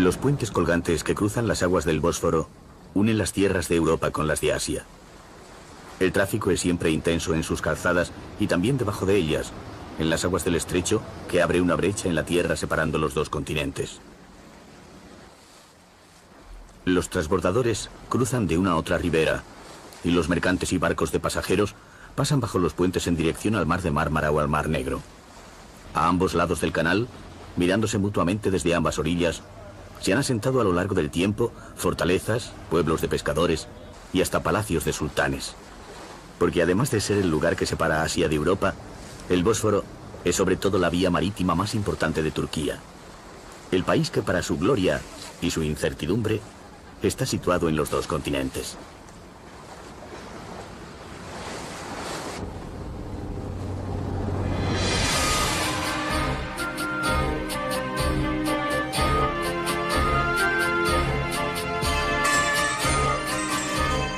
Los puentes colgantes que cruzan las aguas del Bósforo unen las tierras de Europa con las de Asia. El tráfico es siempre intenso en sus calzadas y también debajo de ellas, en las aguas del estrecho que abre una brecha en la tierra separando los dos continentes. Los transbordadores cruzan de una a otra ribera y los mercantes y barcos de pasajeros pasan bajo los puentes en dirección al mar de Mármara o al mar Negro. A ambos lados del canal, mirándose mutuamente desde ambas orillas, se han asentado a lo largo del tiempo fortalezas, pueblos de pescadores y hasta palacios de sultanes. Porque además de ser el lugar que separa Asia de Europa, el Bósforo es sobre todo la vía marítima más importante de Turquía. El país que para su gloria y su incertidumbre está situado en los dos continentes.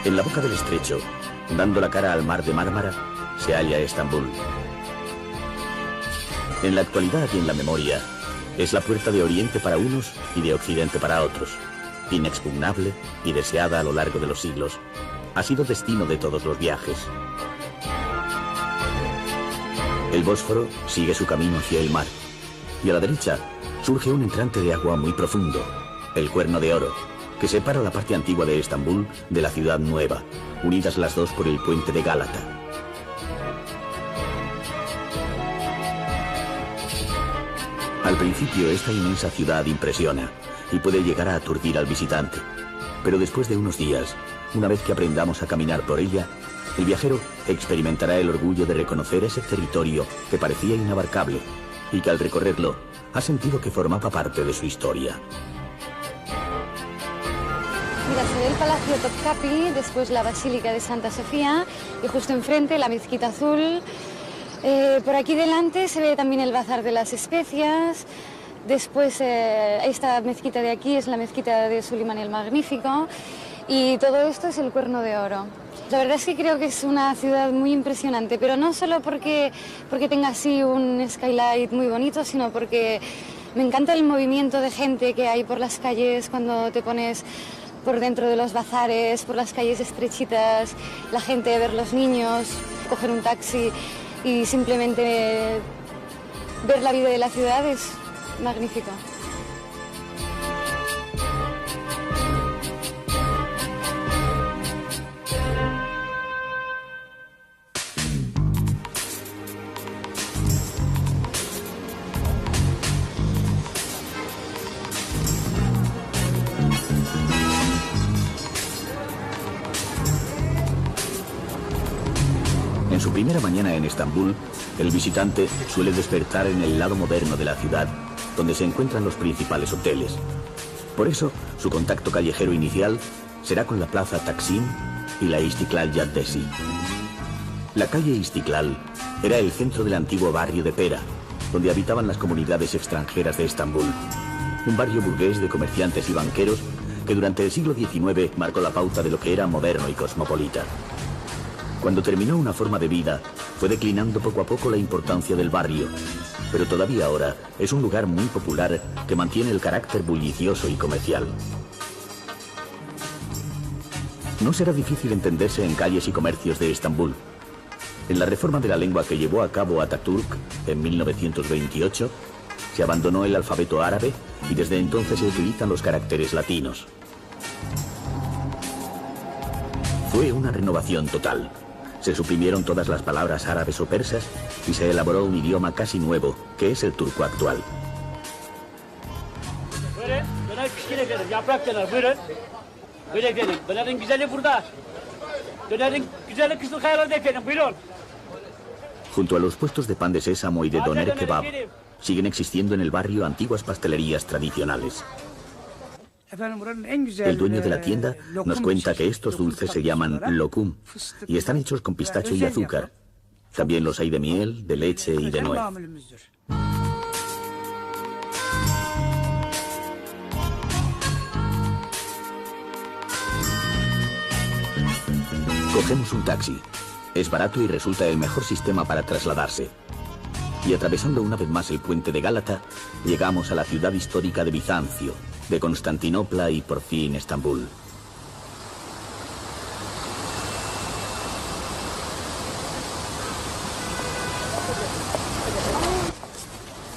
En la boca del estrecho, dando la cara al mar de Mármara, se halla Estambul. En la actualidad y en la memoria, es la puerta de Oriente para unos y de Occidente para otros. Inexpugnable y deseada a lo largo de los siglos. Ha sido destino de todos los viajes. El Bósforo sigue su camino hacia el mar. Y a la derecha surge un entrante de agua muy profundo, el Cuerno de Oro, que separa la parte antigua de Estambul de la ciudad nueva, unidas las dos por el puente de Gálata. Al principio esta inmensa ciudad impresiona y puede llegar a aturdir al visitante, pero después de unos días, una vez que aprendamos a caminar por ella, el viajero experimentará el orgullo de reconocer ese territorio que parecía inabarcable y que al recorrerlo ha sentido que formaba parte de su historia. Mira, se ve el Palacio Topkapi, después la Basílica de Santa Sofía y justo enfrente la Mezquita Azul. Por aquí delante se ve también el Bazar de las Especias. Después esta mezquita de aquí es la mezquita de Sulimán el Magnífico y todo esto es el Cuerno de Oro. La verdad es que creo que es una ciudad muy impresionante, pero no solo porque tenga así un skylight muy bonito, sino porque me encanta el movimiento de gente que hay por las calles cuando te pones por dentro de los bazares, por las calles estrechitas, la gente, ver los niños, coger un taxi y simplemente ver la vida de la ciudad es magnífico. En su primera mañana en Estambul, el visitante suele despertar en el lado moderno de la ciudad, donde se encuentran los principales hoteles. Por eso, su contacto callejero inicial será con la plaza Taksim y la Istiklal Caddesi. La calle Istiklal era el centro del antiguo barrio de Pera, donde habitaban las comunidades extranjeras de Estambul. Un barrio burgués de comerciantes y banqueros que durante el siglo XIX marcó la pauta de lo que era moderno y cosmopolita. Cuando terminó una forma de vida, fue declinando poco a poco la importancia del barrio, pero todavía ahora es un lugar muy popular que mantiene el carácter bullicioso y comercial. No será difícil entenderse en calles y comercios de Estambul. En la reforma de la lengua que llevó a cabo Atatürk en 1928, se abandonó el alfabeto árabe y desde entonces se utilizan los caracteres latinos. Fue una renovación total. Se suprimieron todas las palabras árabes o persas y se elaboró un idioma casi nuevo, que es el turco actual. Junto a los puestos de pan de sésamo y de doner kebab, siguen existiendo en el barrio antiguas pastelerías tradicionales. El dueño de la tienda nos cuenta que estos dulces se llaman lokum y están hechos con pistacho y azúcar. También los hay de miel, de leche y de nuez. Cogemos un taxi. Es barato y resulta el mejor sistema para trasladarse. y atravesando una vez más el puente de Gálata, llegamos a la ciudad histórica de Bizancio, de Constantinopla y por fin Estambul.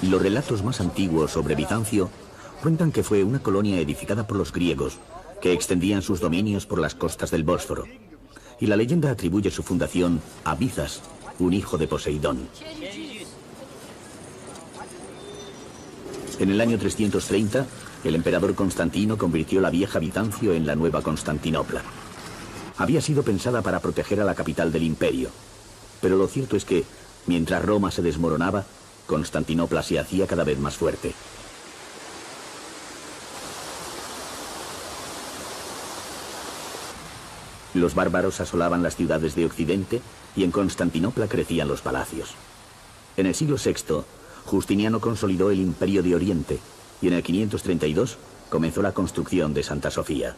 Los relatos más antiguos sobre Bizancio cuentan que fue una colonia edificada por los griegos, que extendían sus dominios por las costas del Bósforo. Y la leyenda atribuye su fundación a Bizas, un hijo de Poseidón. En el año 330, el emperador Constantino convirtió la vieja Bizancio en la nueva Constantinopla. Había sido pensada para proteger a la capital del imperio, pero lo cierto es que, mientras Roma se desmoronaba, Constantinopla se hacía cada vez más fuerte. Los bárbaros asolaban las ciudades de Occidente y en Constantinopla crecían los palacios. En el siglo VI, Justiniano consolidó el Imperio de Oriente y en el 532 comenzó la construcción de Santa Sofía.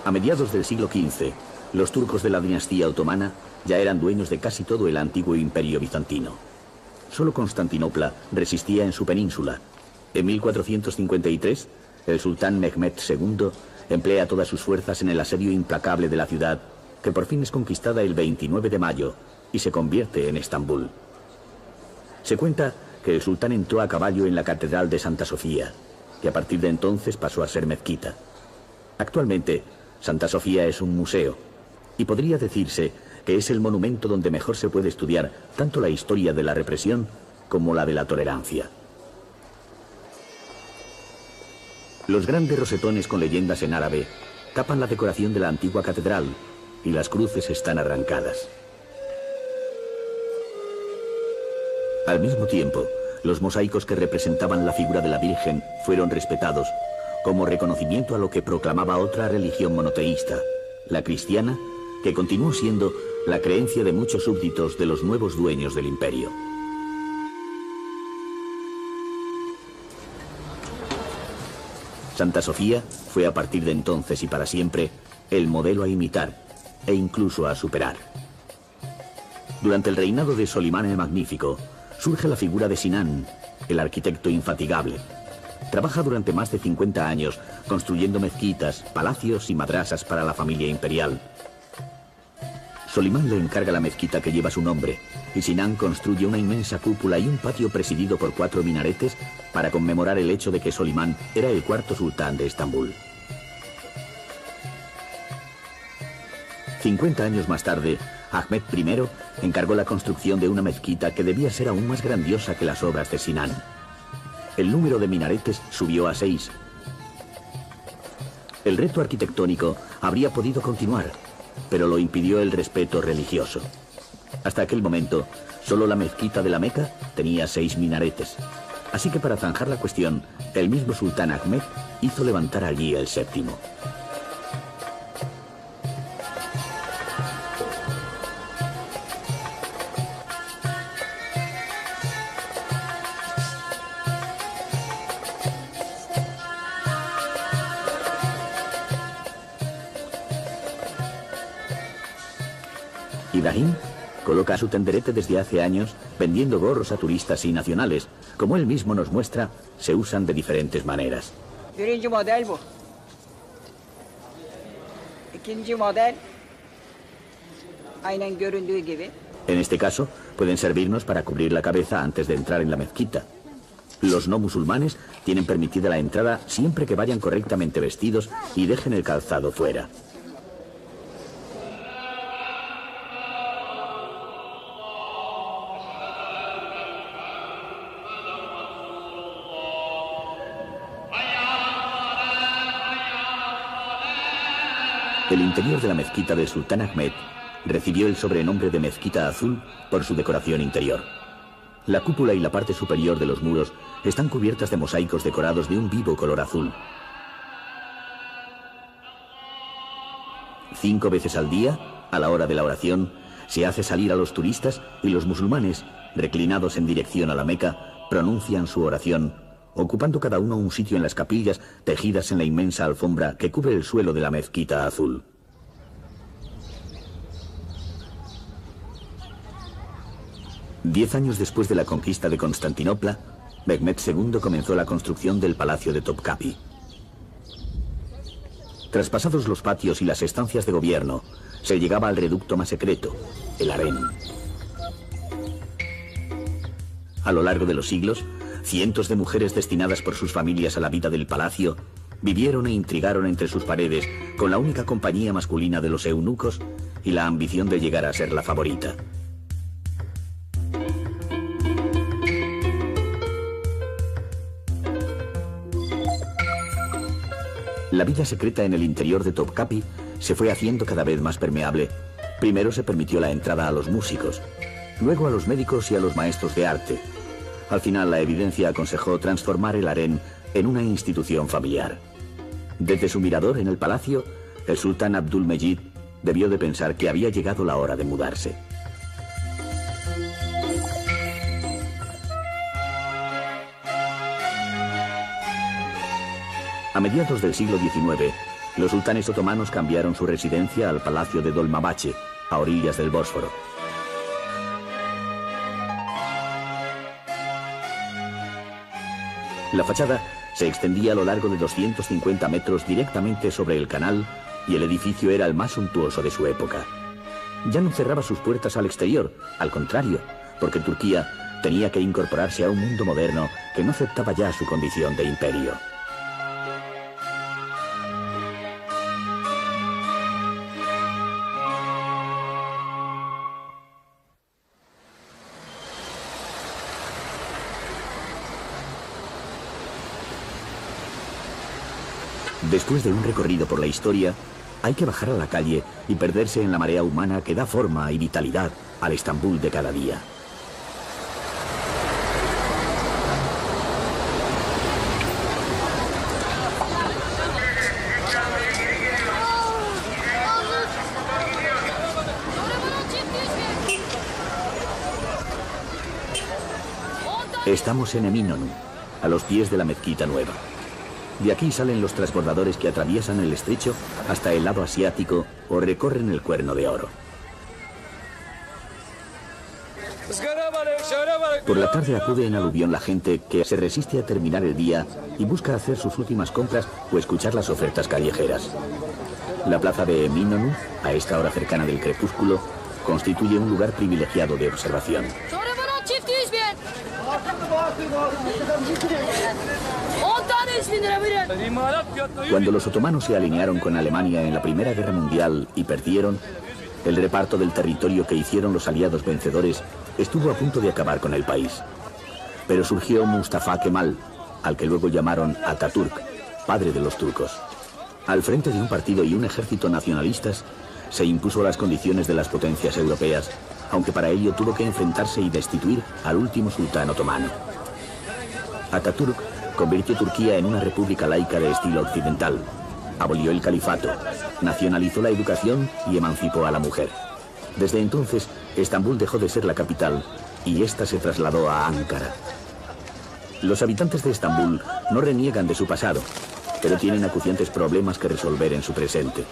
A mediados del siglo XV, los turcos de la dinastía otomana ya eran dueños de casi todo el antiguo imperio bizantino. Solo Constantinopla resistía en su península. En 1453, el sultán Mehmed II emplea todas sus fuerzas en el asedio implacable de la ciudad, que por fin es conquistada el 29 de mayo y se convierte en Estambul. Se cuenta que el sultán entró a caballo en la catedral de Santa Sofía, que a partir de entonces pasó a ser mezquita. Actualmente, Santa Sofía es un museo, y podría decirse que es el monumento donde mejor se puede estudiar tanto la historia de la represión como la de la tolerancia. Los grandes rosetones con leyendas en árabe tapan la decoración de la antigua catedral y las cruces están arrancadas. Al mismo tiempo, los mosaicos que representaban la figura de la Virgen fueron respetados como reconocimiento a lo que proclamaba otra religión monoteísta, la cristiana, que continuó siendo la creencia de muchos súbditos de los nuevos dueños del imperio. Santa Sofía fue a partir de entonces y para siempre el modelo a imitar e incluso a superar. Durante el reinado de Solimán el Magnífico surge la figura de Sinán, el arquitecto infatigable. Trabaja durante más de 50 años construyendo mezquitas, palacios y madrasas para la familia imperial. Solimán le encarga la mezquita que lleva su nombre y Sinán construye una inmensa cúpula y un patio presidido por 4 minaretes para conmemorar el hecho de que Solimán era el cuarto sultán de Estambul. 50 años más tarde, Ahmed I encargó la construcción de una mezquita que debía ser aún más grandiosa que las obras de Sinán. El número de minaretes subió a 6. El reto arquitectónico habría podido continuar, pero lo impidió el respeto religioso. Hasta aquel momento, solo la mezquita de la Meca tenía 6 minaretes. Así que para zanjar la cuestión, el mismo sultán Ahmed hizo levantar allí el 7º. Ibrahim coloca su tenderete desde hace años vendiendo gorros a turistas y nacionales. Como él mismo nos muestra, se usan de diferentes maneras. Birinci model bu. İkinci model aynen göründüğü gibi. En este caso, pueden servirnos para cubrir la cabeza antes de entrar en la mezquita. Los no musulmanes tienen permitida la entrada siempre que vayan correctamente vestidos y dejen el calzado fuera. El interior de la mezquita del sultán Ahmed recibió el sobrenombre de Mezquita Azul por su decoración interior. La cúpula y la parte superior de los muros están cubiertas de mosaicos decorados de un vivo color azul. 5 veces al día, a la hora de la oración, se hace salir a los turistas y los musulmanes, reclinados en dirección a la Meca, pronuncian su oración, ocupando cada uno un sitio en las capillas tejidas en la inmensa alfombra que cubre el suelo de la mezquita azul. 10 años después de la conquista de Constantinopla, Mehmed II comenzó la construcción del Palacio de Topkapi. Traspasados los patios y las estancias de gobierno, se llegaba al reducto más secreto, el harén. A lo largo de los siglos, cientos de mujeres destinadas por sus familias a la vida del palacio vivieron e intrigaron entre sus paredes con la única compañía masculina de los eunucos y la ambición de llegar a ser la favorita. La vida secreta en el interior de Topkapi se fue haciendo cada vez más permeable. Primero se permitió la entrada a los músicos, luego a los médicos y a los maestros de arte. Al final, la evidencia aconsejó transformar el harén en una institución familiar. Desde su mirador en el palacio, el sultán Abdul-Mejid debió de pensar que había llegado la hora de mudarse. A mediados del siglo XIX, los sultanes otomanos cambiaron su residencia al Palacio de Dolmabahce, a orillas del Bósforo. La fachada se extendía a lo largo de 250 metros directamente sobre el canal y el edificio era el más suntuoso de su época. Ya no cerraba sus puertas al exterior, al contrario, porque Turquía tenía que incorporarse a un mundo moderno que no aceptaba ya su condición de imperio. Después de un recorrido por la historia, hay que bajar a la calle y perderse en la marea humana que da forma y vitalidad al Estambul de cada día. Estamos en Eminönü, a los pies de la mezquita nueva. De aquí salen los transbordadores que atraviesan el estrecho hasta el lado asiático o recorren el Cuerno de Oro. Por la tarde acude en aluvión la gente que se resiste a terminar el día y busca hacer sus últimas compras o escuchar las ofertas callejeras. La plaza de Eminönü, a esta hora cercana del crepúsculo, constituye un lugar privilegiado de observación. Cuando los otomanos se alinearon con Alemania en la Primera Guerra Mundial y perdieron, el reparto del territorio que hicieron los aliados vencedores estuvo a punto de acabar con el país. Pero surgió Mustafa Kemal, al que luego llamaron Atatürk, padre de los turcos. Al frente de un partido y un ejército nacionalistas, se impuso a las condiciones de las potencias europeas, aunque para ello tuvo que enfrentarse y destituir al último sultán otomano. Atatürk convirtió Turquía en una república laica de estilo occidental, abolió el califato, nacionalizó la educación y emancipó a la mujer. Desde entonces, Estambul dejó de ser la capital y ésta se trasladó a Ankara. Los habitantes de Estambul no reniegan de su pasado, pero tienen acuciantes problemas que resolver en su presente.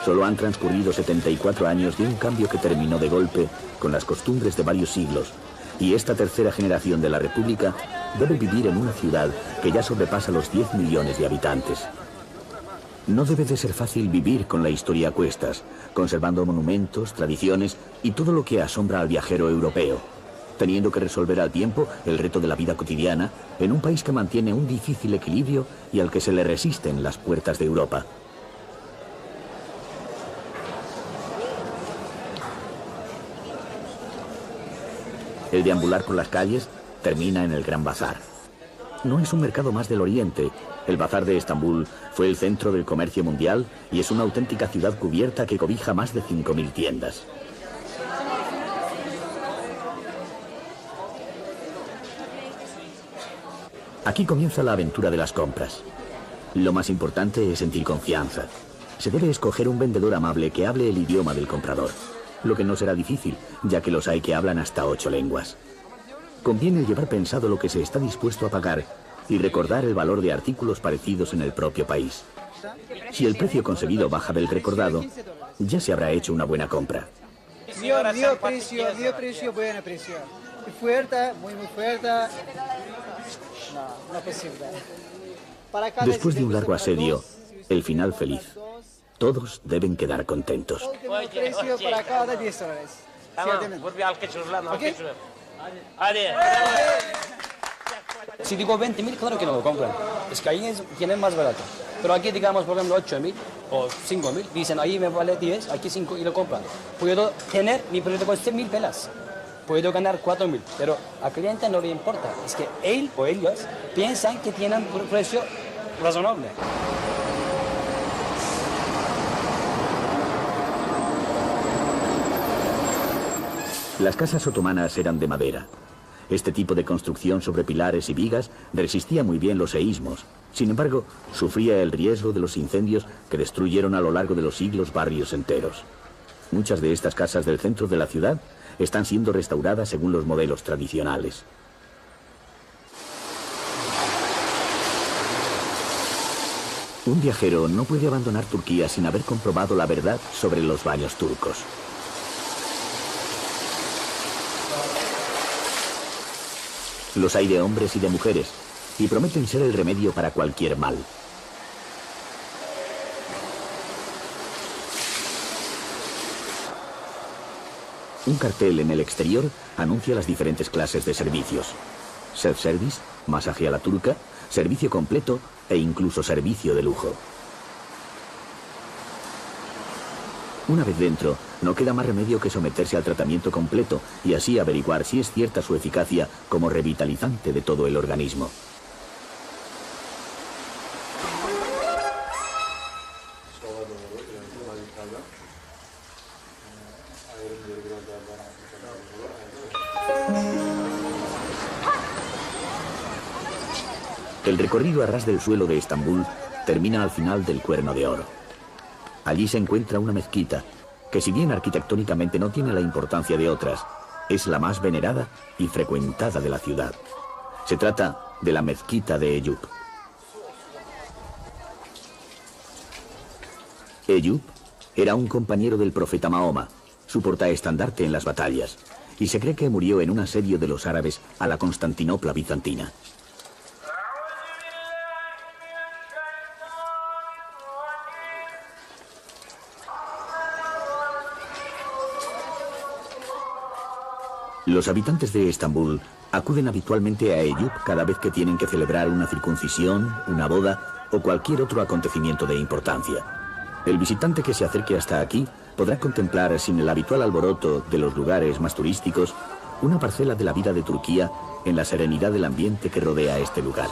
Solo han transcurrido 74 años de un cambio que terminó de golpe con las costumbres de varios siglos, y esta tercera generación de la República debe vivir en una ciudad que ya sobrepasa los 10 millones de habitantes. No debe de ser fácil vivir con la historia a cuestas, conservando monumentos, tradiciones y todo lo que asombra al viajero europeo, teniendo que resolver al tiempo el reto de la vida cotidiana en un país que mantiene un difícil equilibrio y al que se le resisten las puertas de Europa. El deambular por las calles termina en el Gran Bazar. No es un mercado más del Oriente. El Bazar de Estambul fue el centro del comercio mundial y es una auténtica ciudad cubierta que cobija más de 5.000 tiendas. Aquí comienza la aventura de las compras. Lo más importante es sentir confianza. Se debe escoger un vendedor amable que hable el idioma del comprador, lo que no será difícil, ya que los hay que hablan hasta 8 lenguas. Conviene llevar pensado lo que se está dispuesto a pagar y recordar el valor de artículos parecidos en el propio país. Si el precio conseguido baja del recordado, ya se habrá hecho una buena compra. Dio precio, buen precio. fuerte, muy fuerte. No es posible. Después de un largo asedio, el final feliz. Todos deben quedar contentos. Último precio para cada 10 dólares. Si digo 20.000, claro que no lo compran. Es que ahí tienen más barato. Pero aquí, digamos, por ejemplo, 8.000 o 5.000, dicen, ahí me vale 10, aquí 5 y lo compran. Puedo tener, mi precio cuesta 1.000 pelas. Puedo ganar 4.000, pero al cliente no le importa. Es que él o ellos piensan que tienen un precio razonable. Las casas otomanas eran de madera. Este tipo de construcción sobre pilares y vigas resistía muy bien los seísmos. Sin embargo, sufría el riesgo de los incendios que destruyeron a lo largo de los siglos barrios enteros. Muchas de estas casas del centro de la ciudad están siendo restauradas según los modelos tradicionales. Un viajero no puede abandonar Turquía sin haber comprobado la verdad sobre los baños turcos. Los hay de hombres y de mujeres, y prometen ser el remedio para cualquier mal. Un cartel en el exterior anuncia las diferentes clases de servicios. Self-service, masaje a la turca, servicio completo e incluso servicio de lujo. Una vez dentro, no queda más remedio que someterse al tratamiento completo y así averiguar si es cierta su eficacia como revitalizante de todo el organismo. El recorrido a ras del suelo de Estambul termina al final del Cuerno de Oro. Allí se encuentra una mezquita, que si bien arquitectónicamente no tiene la importancia de otras, es la más venerada y frecuentada de la ciudad. Se trata de la mezquita de Eyüp. Eyüp era un compañero del profeta Mahoma, su portaestandarte en las batallas, y se cree que murió en un asedio de los árabes a la Constantinopla bizantina. Los habitantes de Estambul acuden habitualmente a Eyüp cada vez que tienen que celebrar una circuncisión, una boda o cualquier otro acontecimiento de importancia. El visitante que se acerque hasta aquí podrá contemplar, sin el habitual alboroto de los lugares más turísticos, una parcela de la vida de Turquía en la serenidad del ambiente que rodea este lugar.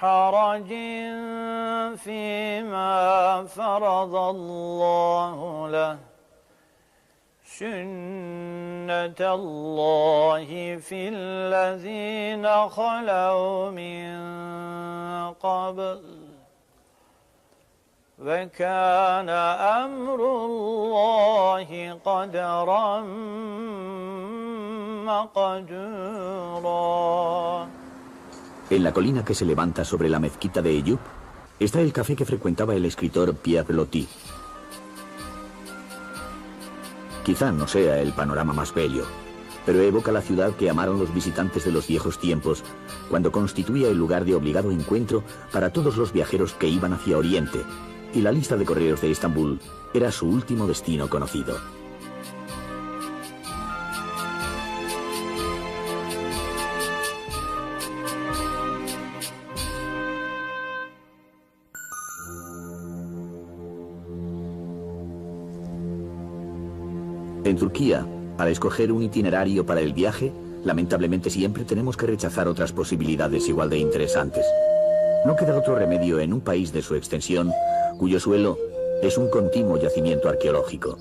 حرج فيما فرض الله له سنة الله في الذين خلوا من قبل وكان أمر الله قدرا مقدورا. En la colina que se levanta sobre la mezquita de Eyüp está el café que frecuentaba el escritor Pierre Loti. Quizá no sea el panorama más bello, pero evoca la ciudad que amaron los visitantes de los viejos tiempos, cuando constituía el lugar de obligado encuentro para todos los viajeros que iban hacia Oriente, y la lista de correos de Estambul era su último destino conocido. En Turquía, al escoger un itinerario para el viaje, lamentablemente siempre tenemos que rechazar otras posibilidades igual de interesantes. No queda otro remedio en un país de su extensión, cuyo suelo es un continuo yacimiento arqueológico.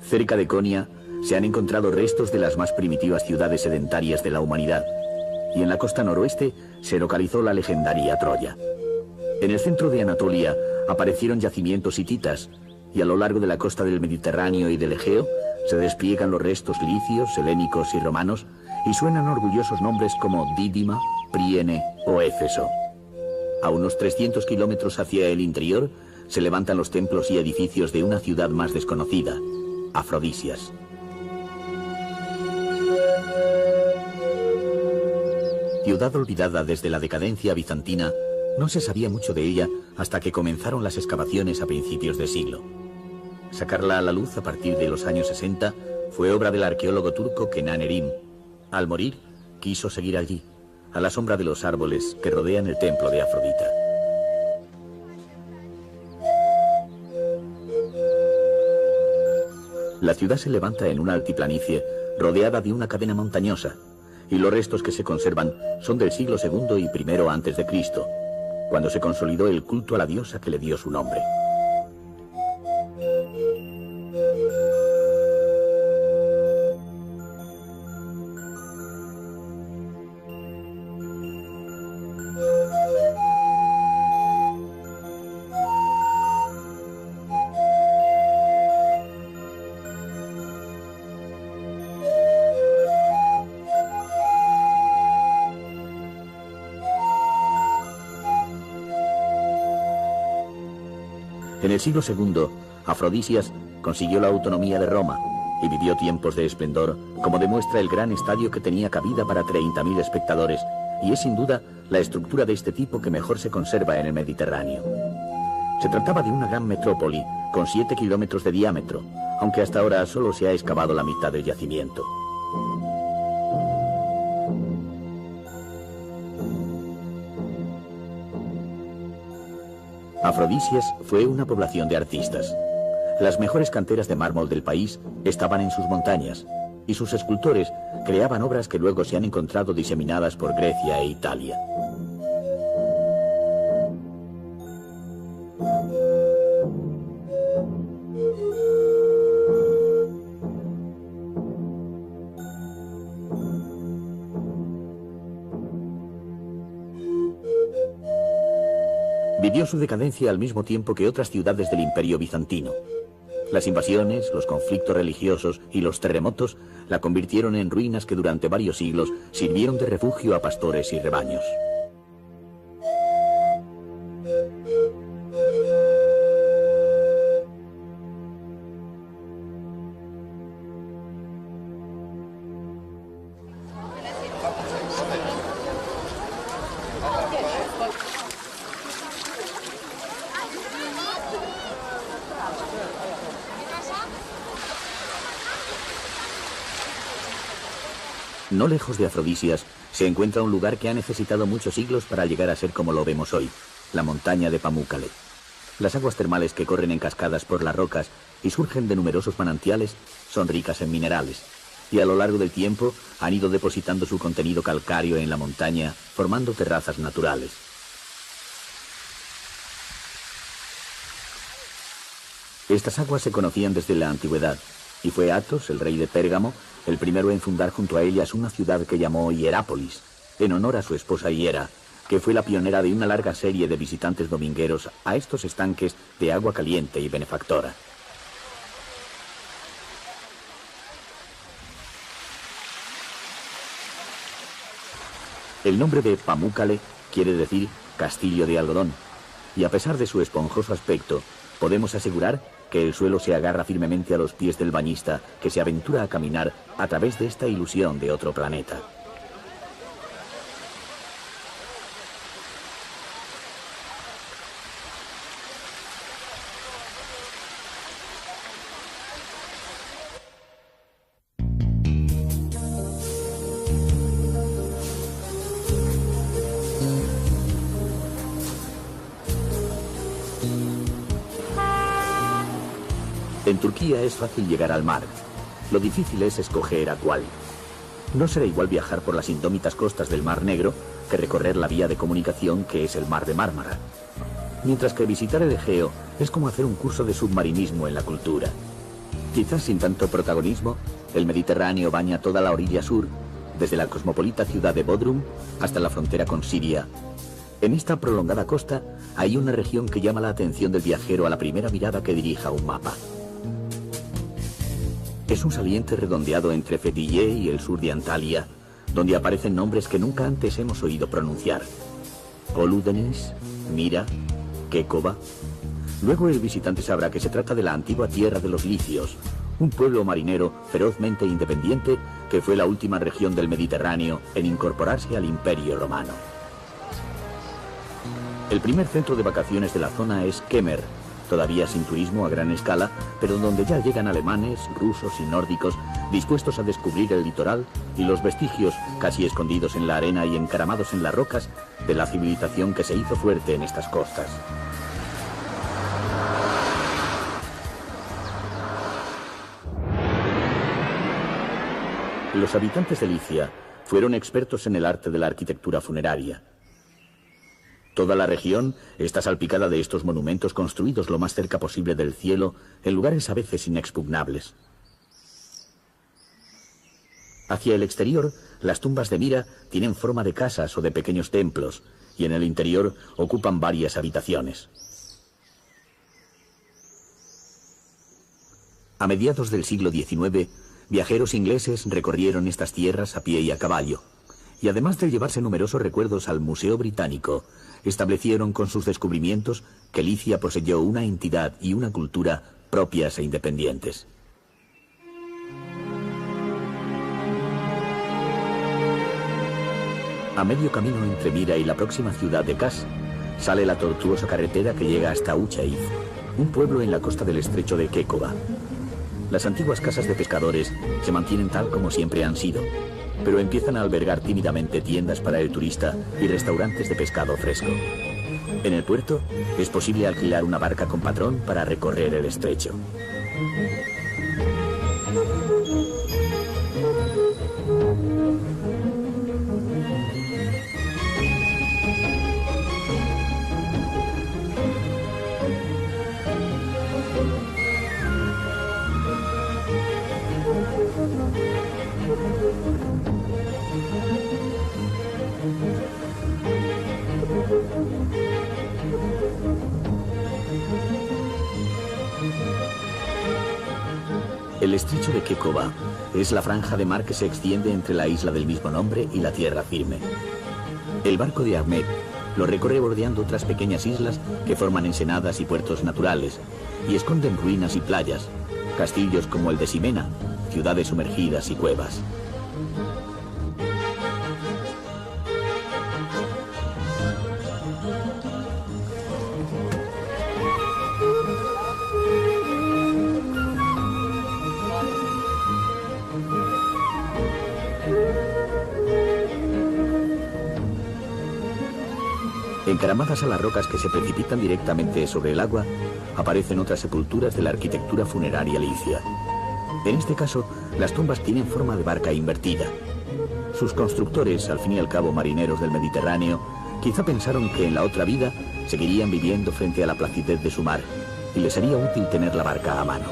Cerca de Konya se han encontrado restos de las más primitivas ciudades sedentarias de la humanidad, y en la costa noroeste se localizó la legendaria Troya. En el centro de Anatolia aparecieron yacimientos hititas, y a lo largo de la costa del Mediterráneo y del Egeo se despliegan los restos licios, helénicos y romanos, y suenan orgullosos nombres como Dídima, Priene o Éfeso. A unos 300 kilómetros hacia el interior se levantan los templos y edificios de una ciudad más desconocida, Afrodisias. Ciudad olvidada desde la decadencia bizantina, no se sabía mucho de ella hasta que comenzaron las excavaciones a principios de siglo. Sacarla a la luz a partir de los años 60 fue obra del arqueólogo turco Kenan Erim. Al morir, quiso seguir allí, a la sombra de los árboles que rodean el templo de Afrodita. La ciudad se levanta en una altiplanicie rodeada de una cadena montañosa, y los restos que se conservan son del siglo II y I a.C., cuando se consolidó el culto a la diosa que le dio su nombre. En el siglo II, Afrodisias consiguió la autonomía de Roma y vivió tiempos de esplendor, como demuestra el gran estadio que tenía cabida para 30.000 espectadores, y es sin duda la estructura de este tipo que mejor se conserva en el Mediterráneo. Se trataba de una gran metrópoli con 7 kilómetros de diámetro, aunque hasta ahora solo se ha excavado la mitad del yacimiento. Afrodisias fue una población de artistas. Las mejores canteras de mármol del país estaban en sus montañas, y sus escultores creaban obras que luego se han encontrado diseminadas por Grecia e Italia. Vivió su decadencia al mismo tiempo que otras ciudades del Imperio bizantino. Las invasiones, los conflictos religiosos y los terremotos la convirtieron en ruinas que durante varios siglos sirvieron de refugio a pastores y rebaños. No lejos de Afrodisias se encuentra un lugar que ha necesitado muchos siglos para llegar a ser como lo vemos hoy, la montaña de Pamukkale. Las aguas termales que corren en cascadas por las rocas y surgen de numerosos manantiales son ricas en minerales, y a lo largo del tiempo han ido depositando su contenido calcáreo en la montaña, formando terrazas naturales. Estas aguas se conocían desde la antigüedad, y fue Athos, el rey de Pérgamo, el primero en fundar junto a ellas una ciudad que llamó Hierápolis, en honor a su esposa Hiera, que fue la pionera de una larga serie de visitantes domingueros a estos estanques de agua caliente y benefactora. El nombre de Pamukkale quiere decir castillo de algodón, y a pesar de su esponjoso aspecto, podemos asegurar que el suelo se agarra firmemente a los pies del bañista que se aventura a caminar a través de esta ilusión de otro planeta. En Turquía es fácil llegar al mar. Lo difícil es escoger a cuál. No será igual viajar por las indómitas costas del Mar Negro que recorrer la vía de comunicación que es el Mar de Mármara. Mientras que visitar el Egeo es como hacer un curso de submarinismo en la cultura. Quizás sin tanto protagonismo, el Mediterráneo baña toda la orilla sur, desde la cosmopolita ciudad de Bodrum hasta la frontera con Siria. En esta prolongada costa hay una región que llama la atención del viajero a la primera mirada que dirija un mapa. Es un saliente redondeado entre Fethiye y el sur de Antalya, donde aparecen nombres que nunca antes hemos oído pronunciar. Poludenis, Mira, Kekova. Luego el visitante sabrá que se trata de la antigua tierra de los licios, un pueblo marinero ferozmente independiente que fue la última región del Mediterráneo en incorporarse al Imperio Romano. El primer centro de vacaciones de la zona es Kemer, todavía sin turismo a gran escala, pero donde ya llegan alemanes, rusos y nórdicos dispuestos a descubrir el litoral y los vestigios, casi escondidos en la arena y encaramados en las rocas, de la civilización que se hizo fuerte en estas costas. Los habitantes de Licia fueron expertos en el arte de la arquitectura funeraria. Toda la región está salpicada de estos monumentos construidos lo más cerca posible del cielo, en lugares a veces inexpugnables. Hacia el exterior, las tumbas de Mira tienen forma de casas o de pequeños templos, y en el interior ocupan varias habitaciones. A mediados del siglo XIX, viajeros ingleses recorrieron estas tierras a pie y a caballo, y además de llevarse numerosos recuerdos al Museo Británico, establecieron con sus descubrimientos que Licia poseyó una entidad y una cultura propias e independientes. A medio camino entre Mira y la próxima ciudad de Kars, sale la tortuosa carretera que llega hasta Uchaiz, un pueblo en la costa del estrecho de Kekova. Las antiguas casas de pescadores se mantienen tal como siempre han sido, pero empiezan a albergar tímidamente tiendas para el turista y restaurantes de pescado fresco. En el puerto es posible alquilar una barca con patrón para recorrer el estrecho. El estrecho de Kekova es la franja de mar que se extiende entre la isla del mismo nombre y la tierra firme. El barco de Ahmed lo recorre bordeando otras pequeñas islas que forman ensenadas y puertos naturales y esconden ruinas y playas, castillos como el de Simena, ciudades sumergidas y cuevas. Encaramadas a las rocas que se precipitan directamente sobre el agua, aparecen otras sepulturas de la arquitectura funeraria licia. En este caso, las tumbas tienen forma de barca invertida. Sus constructores, al fin y al cabo marineros del Mediterráneo, quizá pensaron que en la otra vida seguirían viviendo frente a la placidez de su mar, y les sería útil tener la barca a mano.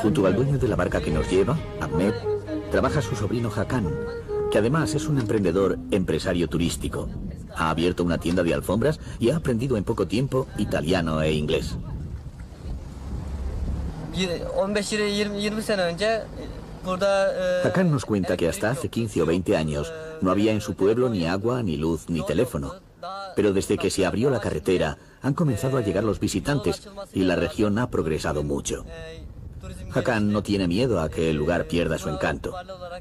Junto al dueño de la barca que nos lleva, Ahmed, trabaja su sobrino Hakan, que además es un empresario turístico. Ha abierto una tienda de alfombras y ha aprendido en poco tiempo italiano e inglés. Hakan nos cuenta que hasta hace 15 o 20 años no había en su pueblo ni agua, ni luz, ni teléfono. Pero desde que se abrió la carretera han comenzado a llegar los visitantes y la región ha progresado mucho. Hakan no tiene miedo a que el lugar pierda su encanto,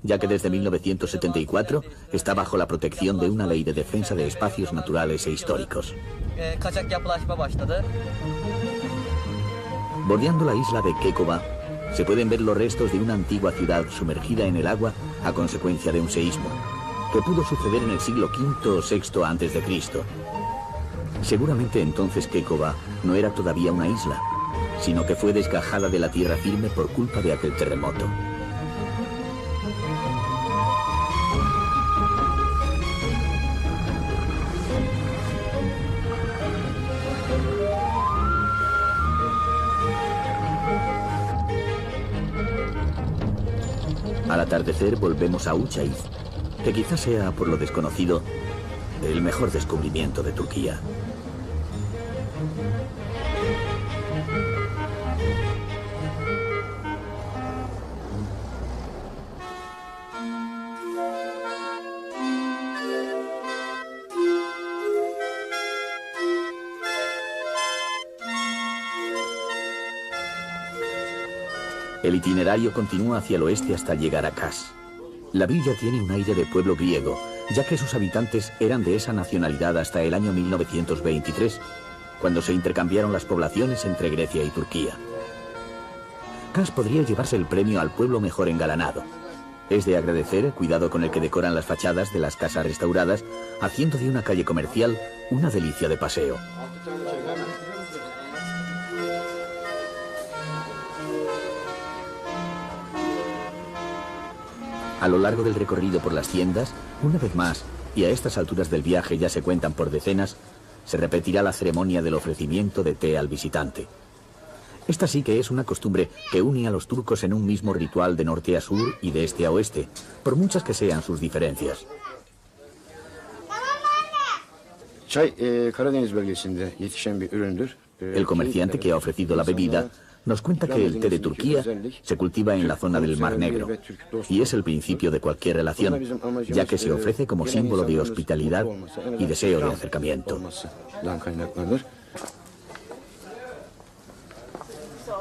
ya que desde 1974 está bajo la protección de una ley de defensa de espacios naturales e históricos. Bordeando la isla de Kekova, se pueden ver los restos de una antigua ciudad sumergida en el agua a consecuencia de un seísmo, que pudo suceder en el siglo V o VI a.C. Seguramente entonces Kekova no era todavía una isla, sino que fue desgajada de la tierra firme por culpa de aquel terremoto. Al atardecer volvemos a Uchaiz, que quizás sea, por lo desconocido, el mejor descubrimiento de Turquía. El itinerario continúa hacia el oeste hasta llegar a Kas. La villa tiene un aire de pueblo griego, ya que sus habitantes eran de esa nacionalidad hasta el año 1923, cuando se intercambiaron las poblaciones entre Grecia y Turquía. Kas podría llevarse el premio al pueblo mejor engalanado. Es de agradecer el cuidado con el que decoran las fachadas de las casas restauradas, haciendo de una calle comercial una delicia de paseo. A lo largo del recorrido por las tiendas, una vez más, y a estas alturas del viaje ya se cuentan por decenas, se repetirá la ceremonia del ofrecimiento de té al visitante. Esta sí que es una costumbre que une a los turcos en un mismo ritual de norte a sur y de este a oeste, por muchas que sean sus diferencias. El comerciante que ha ofrecido la bebida nos cuenta que el té de Turquía se cultiva en la zona del Mar Negro y es el principio de cualquier relación, ya que se ofrece como símbolo de hospitalidad y deseo de acercamiento.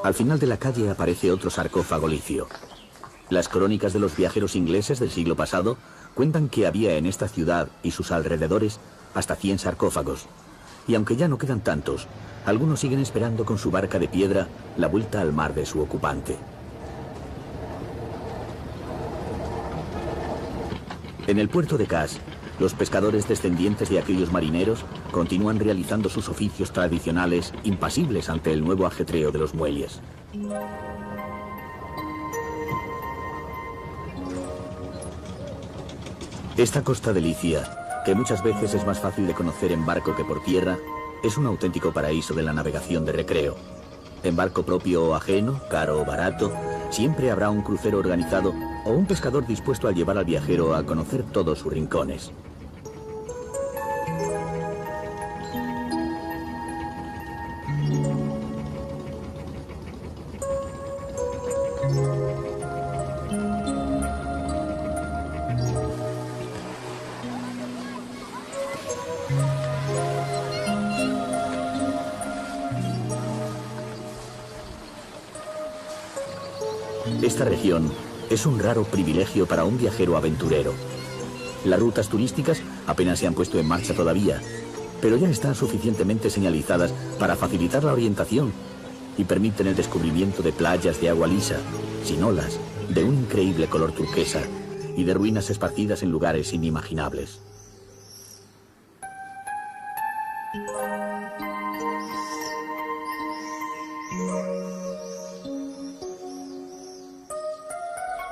Al final de la calle aparece otro sarcófago licio. Las crónicas de los viajeros ingleses del siglo pasado cuentan que había en esta ciudad y sus alrededores hasta 100 sarcófagos, y aunque ya no quedan tantos, algunos siguen esperando con su barca de piedra la vuelta al mar de su ocupante. En el puerto de Kas, los pescadores descendientes de aquellos marineros continúan realizando sus oficios tradicionales, impasibles ante el nuevo ajetreo de los muelles. Esta costa de Licia, que muchas veces es más fácil de conocer en barco que por tierra, es un auténtico paraíso de la navegación de recreo. En barco propio o ajeno, caro o barato, siempre habrá un crucero organizado o un pescador dispuesto a llevar al viajero a conocer todos sus rincones. Esta región es un raro privilegio para un viajero aventurero. Las rutas turísticas apenas se han puesto en marcha todavía, pero ya están suficientemente señalizadas para facilitar la orientación y permiten el descubrimiento de playas de agua lisa, sin olas, de un increíble color turquesa y de ruinas esparcidas en lugares inimaginables.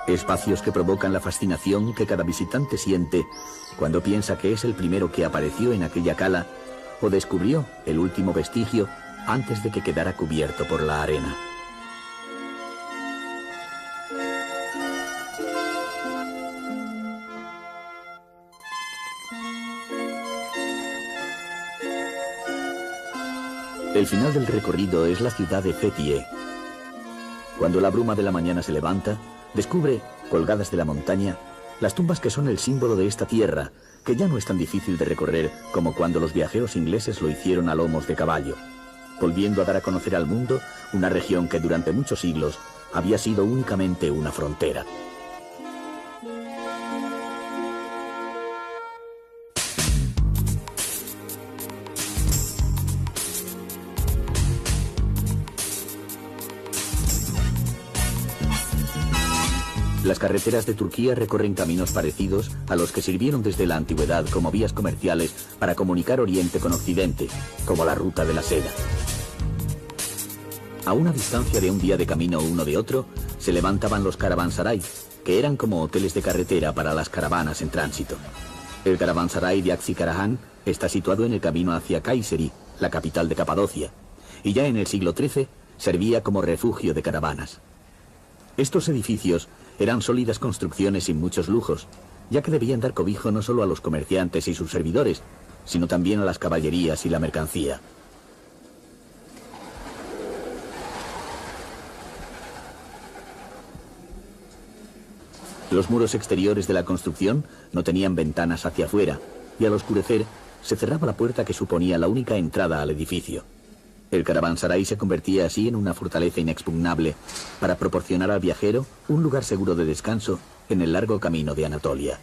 Espacios que provocan la fascinación que cada visitante siente cuando piensa que es el primero que apareció en aquella cala o descubrió el último vestigio antes de que quedara cubierto por la arena. El final del recorrido es la ciudad de Fethiye. Cuando la bruma de la mañana se levanta, descubre, colgadas de la montaña, las tumbas que son el símbolo de esta tierra, que ya no es tan difícil de recorrer como cuando los viajeros ingleses lo hicieron a lomos de caballo, volviendo a dar a conocer al mundo una región que durante muchos siglos había sido únicamente una frontera. Las carreteras de Turquía recorren caminos parecidos a los que sirvieron desde la antigüedad como vías comerciales para comunicar Oriente con Occidente, como la Ruta de la Seda. A una distancia de un día de camino uno de otro, se levantaban los caravansaray, que eran como hoteles de carretera para las caravanas en tránsito. El caravansaray de Aksy-Karahan está situado en el camino hacia Kayseri, la capital de Capadocia, y ya en el siglo XIII servía como refugio de caravanas. Estos edificios eran sólidas construcciones sin muchos lujos, ya que debían dar cobijo no solo a los comerciantes y sus servidores, sino también a las caballerías y la mercancía. Los muros exteriores de la construcción no tenían ventanas hacia afuera, y al oscurecer se cerraba la puerta que suponía la única entrada al edificio. El caravanserai se convertía así en una fortaleza inexpugnable para proporcionar al viajero un lugar seguro de descanso en el largo camino de Anatolia.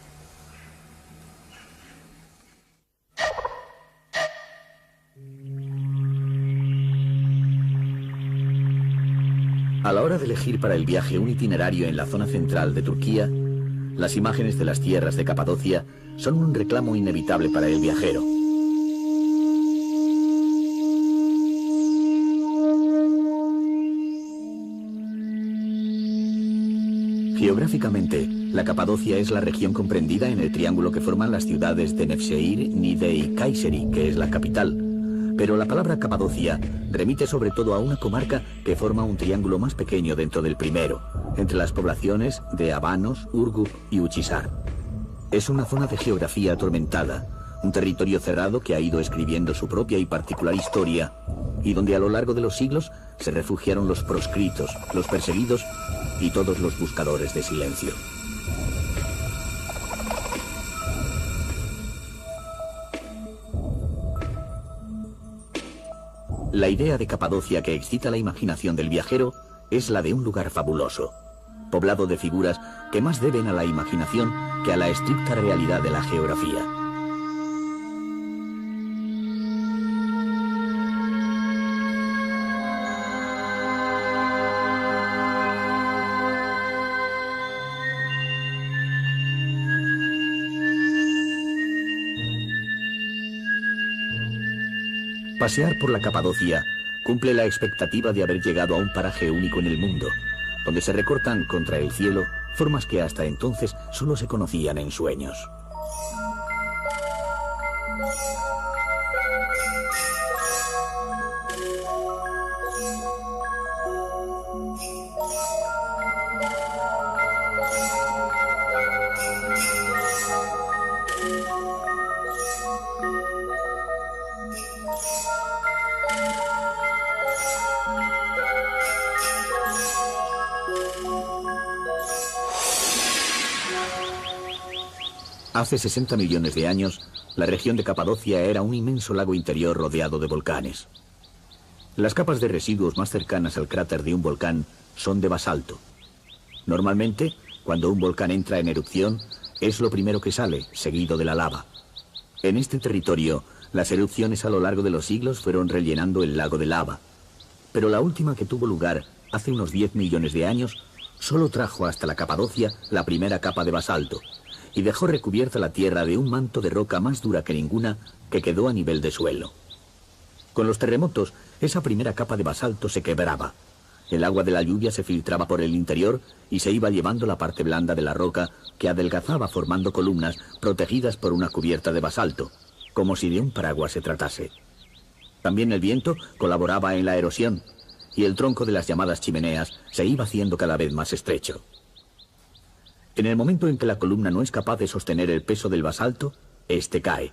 A la hora de elegir para el viaje un itinerario en la zona central de Turquía, las imágenes de las tierras de Capadocia son un reclamo inevitable para el viajero. Geográficamente, la Capadocia es la región comprendida en el triángulo que forman las ciudades de Nevşehir, Niğde y Kayseri, que es la capital. Pero la palabra Capadocia remite sobre todo a una comarca que forma un triángulo más pequeño dentro del primero, entre las poblaciones de Abanos, Urgup y Uchisar. Es una zona de geografía atormentada, un territorio cerrado que ha ido escribiendo su propia y particular historia, y donde a lo largo de los siglos se refugiaron los proscritos, los perseguidos y todos los buscadores de silencio. La idea de Capadocia que excita la imaginación del viajero es la de un lugar fabuloso, poblado de figuras que más deben a la imaginación que a la estricta realidad de la geografía. Pasear por la Capadocia cumple la expectativa de haber llegado a un paraje único en el mundo, donde se recortan contra el cielo formas que hasta entonces solo se conocían en sueños. Hace 60 millones de años, la región de Capadocia era un inmenso lago interior rodeado de volcanes. Las capas de residuos más cercanas al cráter de un volcán son de basalto. Normalmente, cuando un volcán entra en erupción, es lo primero que sale, seguido de la lava. En este territorio, las erupciones a lo largo de los siglos fueron rellenando el lago de lava. Pero la última, que tuvo lugar hace unos 10 millones de años, solo trajo hasta la Capadocia la primera capa de basalto, y dejó recubierta la tierra de un manto de roca más dura que ninguna que quedó a nivel de suelo. Con los terremotos, esa primera capa de basalto se quebraba. El agua de la lluvia se filtraba por el interior y se iba llevando la parte blanda de la roca, que adelgazaba formando columnas protegidas por una cubierta de basalto, como si de un paraguas se tratase. También el viento colaboraba en la erosión, y el tronco de las llamadas chimeneas se iba haciendo cada vez más estrecho. En el momento en que la columna no es capaz de sostener el peso del basalto, este cae,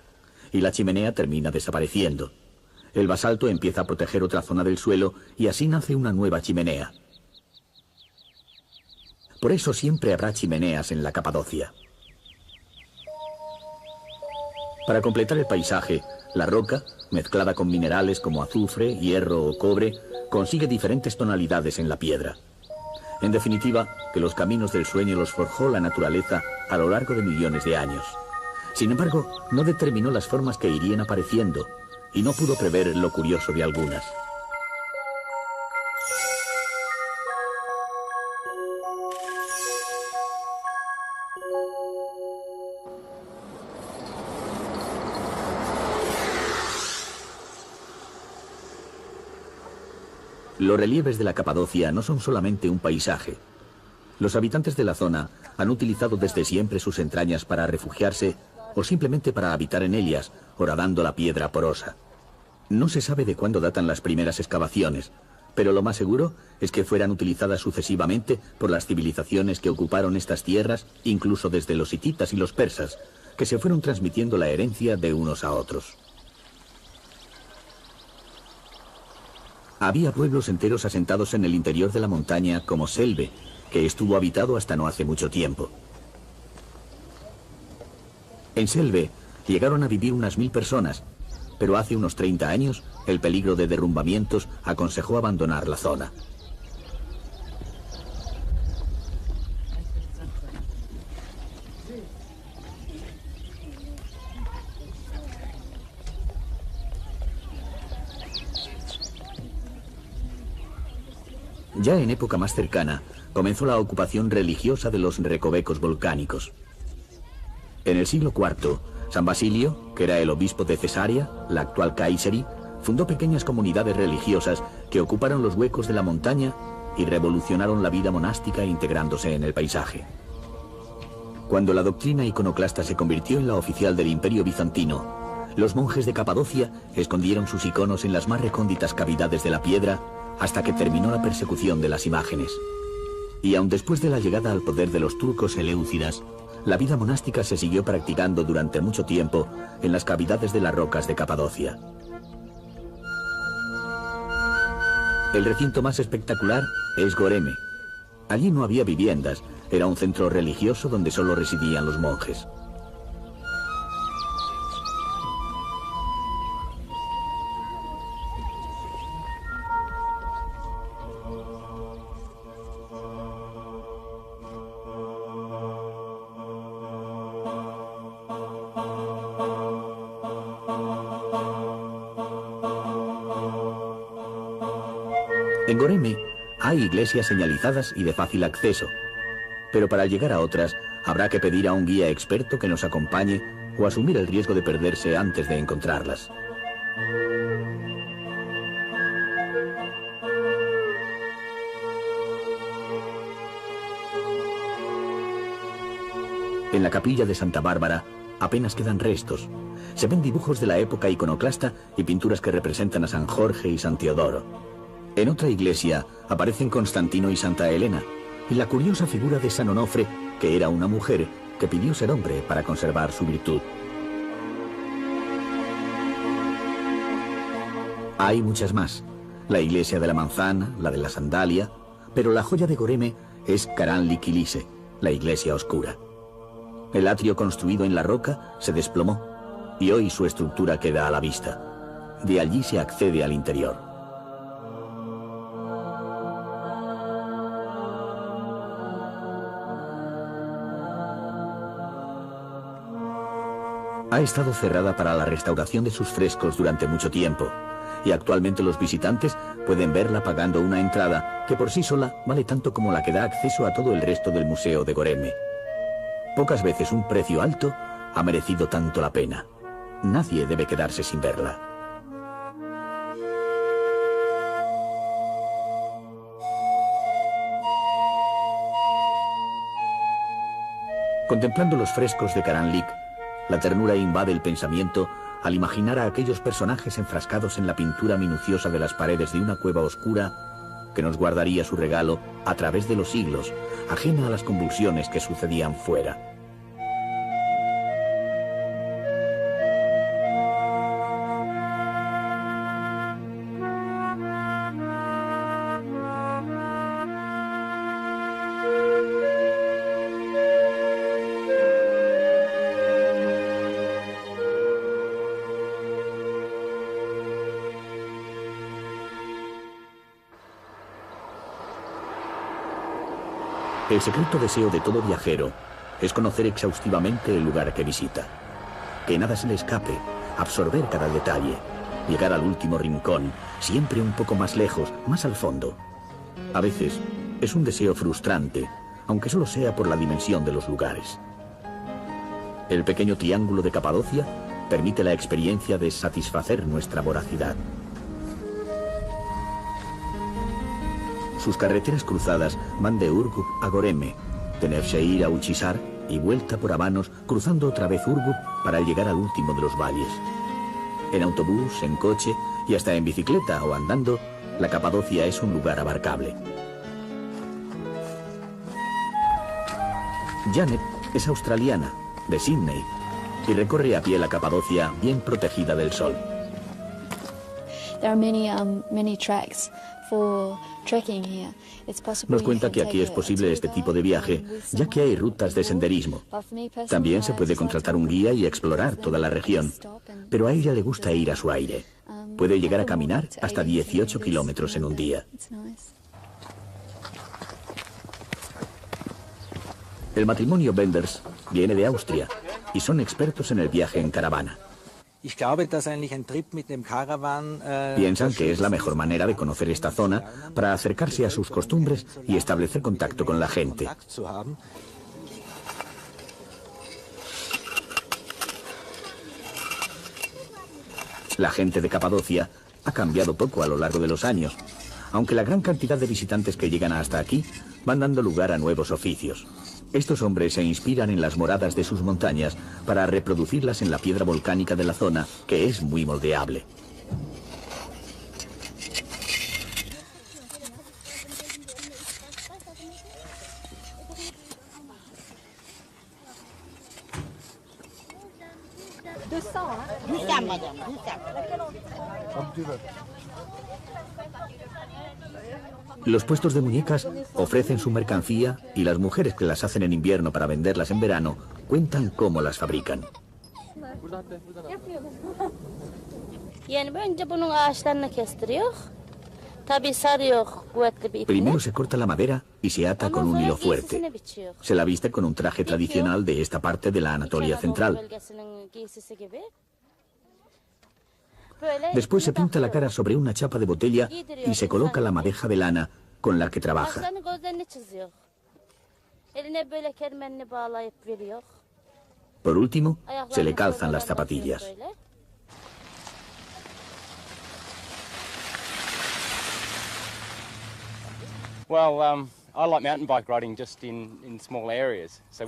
y la chimenea termina desapareciendo. El basalto empieza a proteger otra zona del suelo y así nace una nueva chimenea. Por eso siempre habrá chimeneas en la Capadocia. Para completar el paisaje, la roca, mezclada con minerales como azufre, hierro o cobre, consigue diferentes tonalidades en la piedra. En definitiva, que los caminos del sueño los forjó la naturaleza a lo largo de millones de años. Sin embargo, no determinó las formas que irían apareciendo y no pudo prever lo curioso de algunas. Los relieves de la Capadocia no son solamente un paisaje. Los habitantes de la zona han utilizado desde siempre sus entrañas para refugiarse o simplemente para habitar en ellas, horadando la piedra porosa. No se sabe de cuándo datan las primeras excavaciones, pero lo más seguro es que fueran utilizadas sucesivamente por las civilizaciones que ocuparon estas tierras, incluso desde los hititas y los persas, que se fueron transmitiendo la herencia de unos a otros. Había pueblos enteros asentados en el interior de la montaña como Selve, que estuvo habitado hasta no hace mucho tiempo. En Selve llegaron a vivir unas 1000 personas, pero hace unos 30 años el peligro de derrumbamientos aconsejó abandonar la zona. Ya en época más cercana, comenzó la ocupación religiosa de los recovecos volcánicos. En el siglo IV, San Basilio, que era el obispo de Cesarea, la actual Kayseri, fundó pequeñas comunidades religiosas que ocuparon los huecos de la montaña y revolucionaron la vida monástica integrándose en el paisaje. Cuando la doctrina iconoclasta se convirtió en la oficial del Imperio Bizantino, los monjes de Capadocia escondieron sus iconos en las más recónditas cavidades de la piedra hasta que terminó la persecución de las imágenes. Y aun después de la llegada al poder de los turcos eleucidas, la vida monástica se siguió practicando durante mucho tiempo en las cavidades de las rocas de Capadocia. El recinto más espectacular es Goreme. Allí no había viviendas, era un centro religioso donde solo residían los monjes. En Goreme hay iglesias señalizadas y de fácil acceso, pero para llegar a otras habrá que pedir a un guía experto que nos acompañe o asumir el riesgo de perderse antes de encontrarlas. En la capilla de Santa Bárbara apenas quedan restos. Se ven dibujos de la época iconoclasta y pinturas que representan a San Jorge y San Teodoro. En otra iglesia aparecen Constantino y Santa Elena, y la curiosa figura de San Onofre, que era una mujer que pidió ser hombre para conservar su virtud. Hay muchas más. La iglesia de la manzana, la de la sandalia, pero la joya de Goreme es Karanli Kilise, la iglesia oscura. El atrio construido en la roca se desplomó y hoy su estructura queda a la vista. De allí se accede al interior. Ha estado cerrada para la restauración de sus frescos durante mucho tiempo, y actualmente los visitantes pueden verla pagando una entrada que por sí sola vale tanto como la que da acceso a todo el resto del museo de Goreme. Pocas veces un precio alto ha merecido tanto la pena. Nadie debe quedarse sin verla. Contemplando los frescos de Karanlik, la ternura invade el pensamiento al imaginar a aquellos personajes enfrascados en la pintura minuciosa de las paredes de una cueva oscura que nos guardaría su regalo a través de los siglos, ajena a las convulsiones que sucedían fuera. El secreto deseo de todo viajero es conocer exhaustivamente el lugar que visita. Que nada se le escape, absorber cada detalle, llegar al último rincón, siempre un poco más lejos, más al fondo. A veces es un deseo frustrante, aunque solo sea por la dimensión de los lugares. El pequeño triángulo de Capadocia permite la experiencia de satisfacer nuestra voracidad. Sus carreteras cruzadas van de Urgup a Goreme, de Nevşehir a Uchisar y vuelta por Abanos, cruzando otra vez Urgup para llegar al último de los valles. En autobús, en coche y hasta en bicicleta o andando, la Capadocia es un lugar abarcable. Janet es australiana, de Sydney, y recorre a pie la Capadocia bien protegida del sol. There are many tracks Nos cuenta que aquí es posible este tipo de viaje, ya que hay rutas de senderismo. También se puede contratar un guía y explorar toda la región, pero a ella le gusta ir a su aire. Puede llegar a caminar hasta 18 kilómetros en un día. El matrimonio Benders viene de Austria y son expertos en el viaje en caravana. Piensan que es la mejor manera de conocer esta zona para acercarse a sus costumbres y establecer contacto con la gente. La gente de Capadocia ha cambiado poco a lo largo de los años, aunque la gran cantidad de visitantes que llegan hasta aquí van dando lugar a nuevos oficios. Estos hombres se inspiran en las moradas de sus montañas para reproducirlas en la piedra volcánica de la zona, que es muy moldeable. Los puestos de muñecas ofrecen su mercancía y las mujeres que las hacen en invierno para venderlas en verano cuentan cómo las fabrican. Primero se corta la madera y se ata con un hilo fuerte. Se la viste con un traje tradicional de esta parte de la Anatolia central. Después se pinta la cara sobre una chapa de botella y se coloca la madeja de lana con la que trabaja. Por último, se le calzan las zapatillas.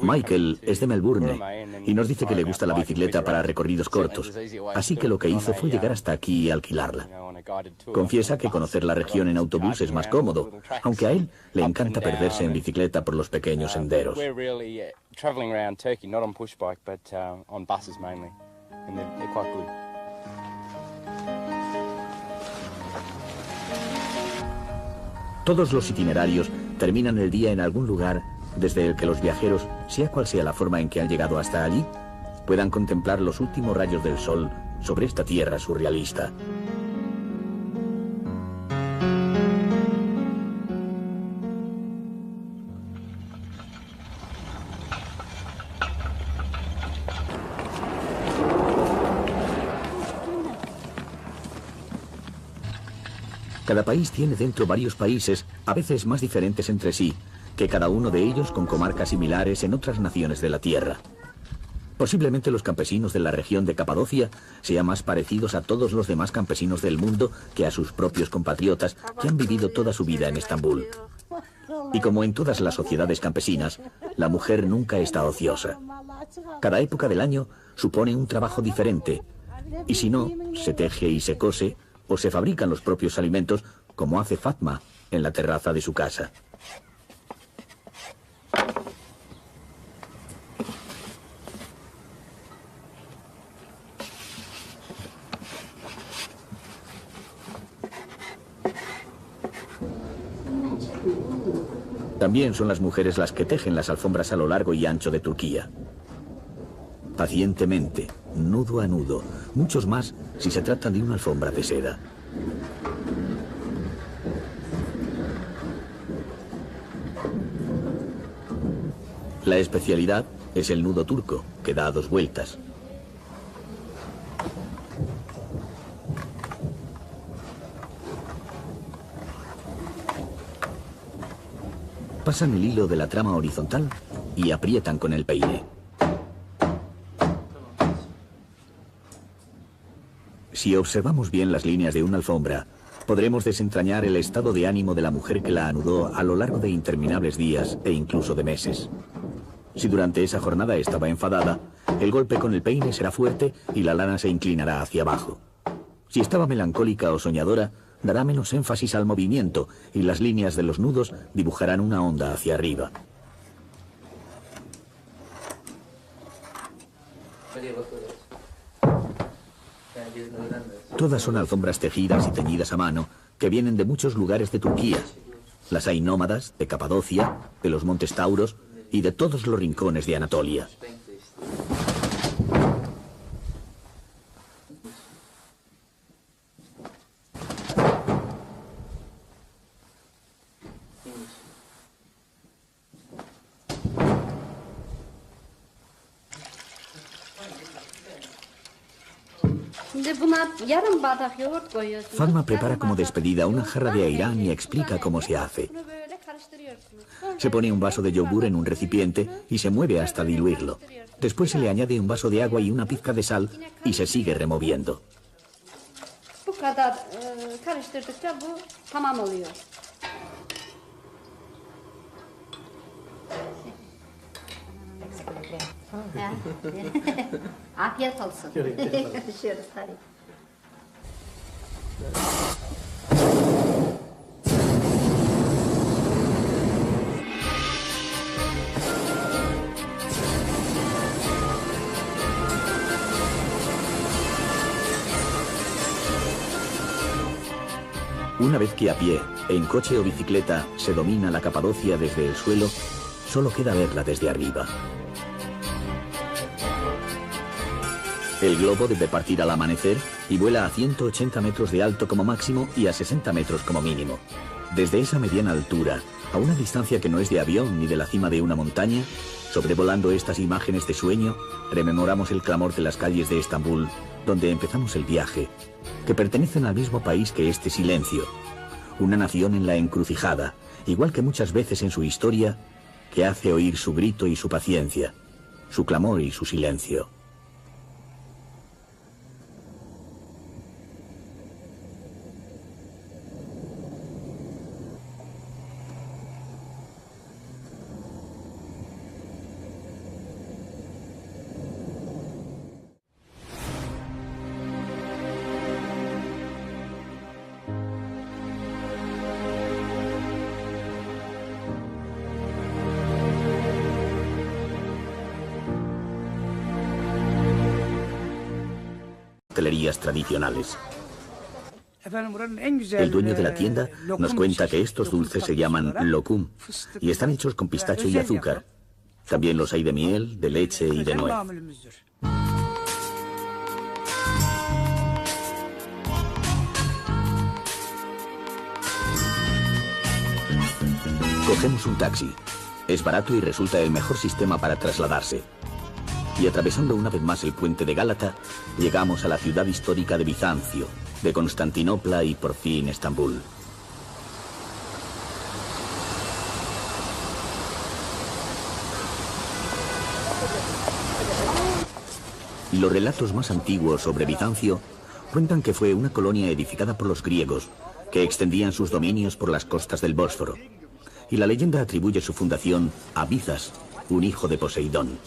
Michael es de Melbourne y nos dice que le gusta la bicicleta para recorridos cortos, así que lo que hizo fue llegar hasta aquí y alquilarla. Confiesa que conocer la región en autobús es más cómodo, aunque a él le encanta perderse en bicicleta por los pequeños senderos. Todos los itinerarios terminan el día en algún lugar desde el que los viajeros, sea cual sea la forma en que han llegado hasta allí, puedan contemplar los últimos rayos del sol sobre esta tierra surrealista. Cada país tiene dentro varios países, a veces más diferentes entre sí, que cada uno de ellos con comarcas similares en otras naciones de la Tierra. Posiblemente los campesinos de la región de Capadocia sean más parecidos a todos los demás campesinos del mundo que a sus propios compatriotas que han vivido toda su vida en Estambul. Y como en todas las sociedades campesinas, la mujer nunca está ociosa. Cada época del año supone un trabajo diferente, y si no, se teje y se cose, o se fabrican los propios alimentos, como hace Fatma en la terraza de su casa. También son las mujeres las que tejen las alfombras a lo largo y ancho de Turquía. Pacientemente, nudo a nudo, muchos más si se trata de una alfombra de seda. La especialidad es el nudo turco, que da 2 vueltas. Pasan el hilo de la trama horizontal y aprietan con el peine. Si observamos bien las líneas de una alfombra, podremos desentrañar el estado de ánimo de la mujer que la anudó a lo largo de interminables días e incluso de meses. Si durante esa jornada estaba enfadada, el golpe con el peine será fuerte y la lana se inclinará hacia abajo. Si estaba melancólica o soñadora, dará menos énfasis al movimiento y las líneas de los nudos dibujarán una onda hacia arriba. Todas son alfombras tejidas y teñidas a mano que vienen de muchos lugares de Turquía. Las hay nómadas, de Capadocia, de los Montes Tauros y de todos los rincones de Anatolia. Fatma prepara como despedida una jarra de airán y explica cómo se hace. Se pone un vaso de yogur en un recipiente y se mueve hasta diluirlo. Después se le añade un vaso de agua y una pizca de sal y se sigue removiendo. Afiyet olsun. Görüşürüz. Hadi. Una vez que a pie, en coche o bicicleta, se domina la Capadocia desde el suelo, solo queda verla desde arriba. El globo debe partir al amanecer y vuela a 180 metros de alto como máximo y a 60 metros como mínimo. Desde esa mediana altura, a una distancia que no es de avión ni de la cima de una montaña, sobrevolando estas imágenes de sueño, rememoramos el clamor de las calles de Estambul, donde empezamos el viaje, que pertenecen al mismo país que este silencio, una nación en la encrucijada, igual que muchas veces en su historia, que hace oír su grito y su paciencia, su clamor y su silencio. Tradicionales. El dueño de la tienda nos cuenta que estos dulces se llaman lokum y están hechos con pistacho y azúcar. También los hay de miel, de leche y de nuez. Cogemos un taxi. Es barato y resulta el mejor sistema para trasladarse. Y atravesando una vez más el puente de Gálata, llegamos a la ciudad histórica de Bizancio, de Constantinopla y por fin Estambul. Los relatos más antiguos sobre Bizancio cuentan que fue una colonia edificada por los griegos, que extendían sus dominios por las costas del Bósforo. Y la leyenda atribuye su fundación a Bizas, un hijo de Poseidón.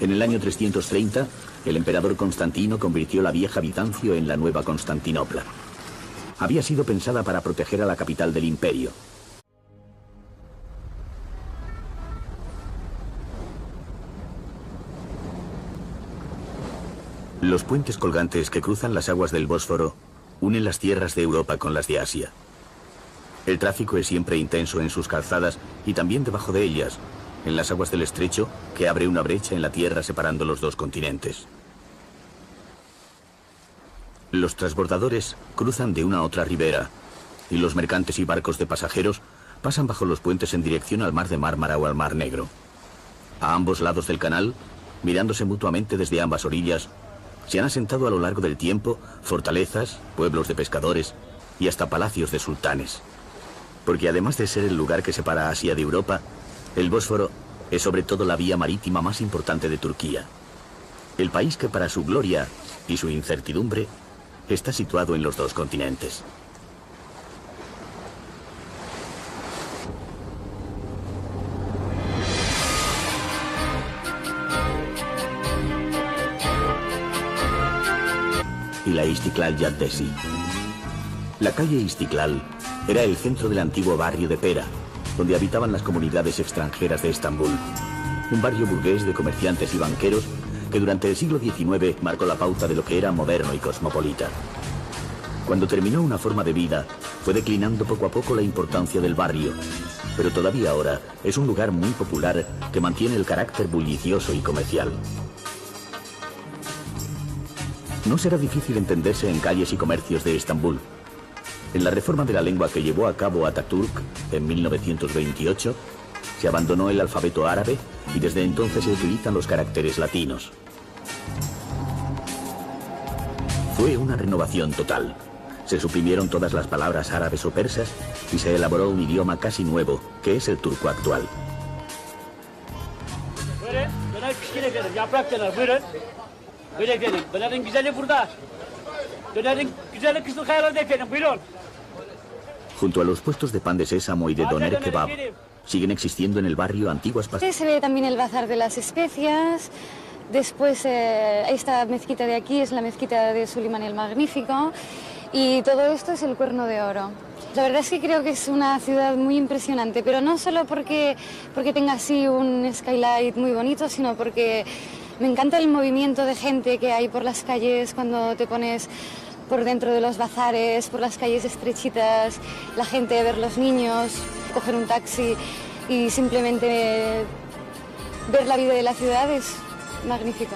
En el año 330, el emperador Constantino convirtió la vieja Bizancio en la nueva Constantinopla. Había sido pensada para proteger a la capital del imperio. Los puentes colgantes que cruzan las aguas del Bósforo unen las tierras de Europa con las de Asia. El tráfico es siempre intenso en sus calzadas y también debajo de ellas, en las aguas del estrecho, que abre una brecha en la tierra separando los dos continentes. Los transbordadores cruzan de una a otra ribera, y los mercantes y barcos de pasajeros pasan bajo los puentes en dirección al mar de Mármara o al mar Negro. A ambos lados del canal, mirándose mutuamente desde ambas orillas, se han asentado a lo largo del tiempo fortalezas, pueblos de pescadores y hasta palacios de sultanes. Porque además de ser el lugar que separa Asia de Europa, el Bósforo es sobre todo la vía marítima más importante de Turquía. El país que para su gloria y su incertidumbre está situado en los dos continentes. Y la Istiklal Caddesi. La calle Istiklal era el centro del antiguo barrio de Pera, donde habitaban las comunidades extranjeras de Estambul, un barrio burgués de comerciantes y banqueros que durante el siglo XIX marcó la pauta de lo que era moderno y cosmopolita. Cuando terminó una forma de vida, fue declinando poco a poco la importancia del barrio, pero todavía ahora es un lugar muy popular que mantiene el carácter bullicioso y comercial. No será difícil entenderse en calles y comercios de Estambul. En la reforma de la lengua que llevó a cabo Atatürk en 1928, se abandonó el alfabeto árabe y desde entonces se utilizan los caracteres latinos. Fue una renovación total. Se suprimieron todas las palabras árabes o persas y se elaboró un idioma casi nuevo, que es el turco actual. Junto a los puestos de pan de sésamo y de doner kebab, siguen existiendo en el barrio antiguas pastelerías. Se ve también el bazar de las especias. Después, esta mezquita de aquí es la mezquita de Sulimán el Magnífico. Y todo esto es el Cuerno de Oro. La verdad es que creo que es una ciudad muy impresionante, pero no solo porque tenga así un skylight muy bonito, sino porque me encanta el movimiento de gente que hay por las calles cuando te pones por dentro de los bazares, por las calles estrechitas, la gente, ver los niños, coger un taxi y simplemente ver la vida de la ciudad es magnífico.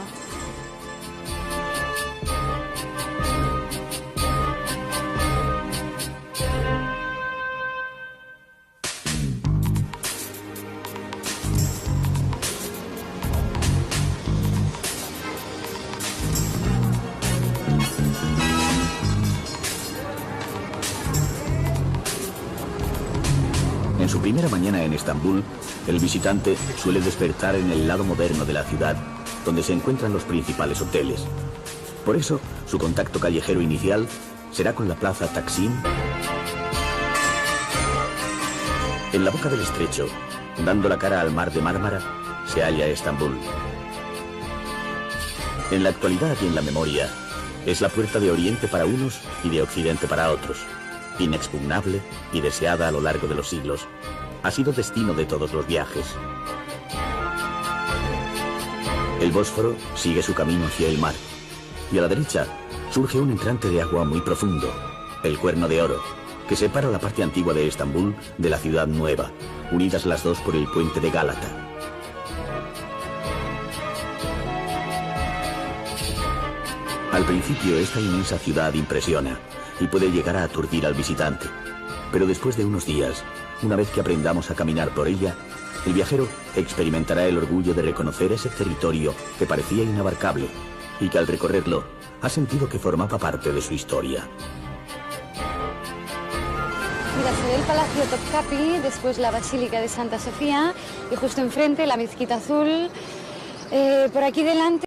En su primera mañana en Estambul, el visitante suele despertar en el lado moderno de la ciudad, donde se encuentran los principales hoteles. Por eso, su contacto callejero inicial será con la plaza Taksim. En la boca del estrecho, dando la cara al mar de Mármara, se halla Estambul. En la actualidad y en la memoria, es la puerta de Oriente para unos y de Occidente para otros. Inexpugnable y deseada a lo largo de los siglos, ha sido destino de todos los viajes. El Bósforo sigue su camino hacia el mar, y a la derecha surge un entrante de agua muy profundo, el Cuerno de Oro, que separa la parte antigua de Estambul de la ciudad nueva, unidas las dos por el puente de Gálata. Al principio, esta inmensa ciudad impresiona y puede llegar a aturdir al visitante. Pero después de unos días, una vez que aprendamos a caminar por ella, el viajero experimentará el orgullo de reconocer ese territorio que parecía inabarcable y que al recorrerlo ha sentido que formaba parte de su historia. Mira, se ve el Palacio Topkapi, después la Basílica de Santa Sofía y justo enfrente la Mezquita Azul. Por aquí delante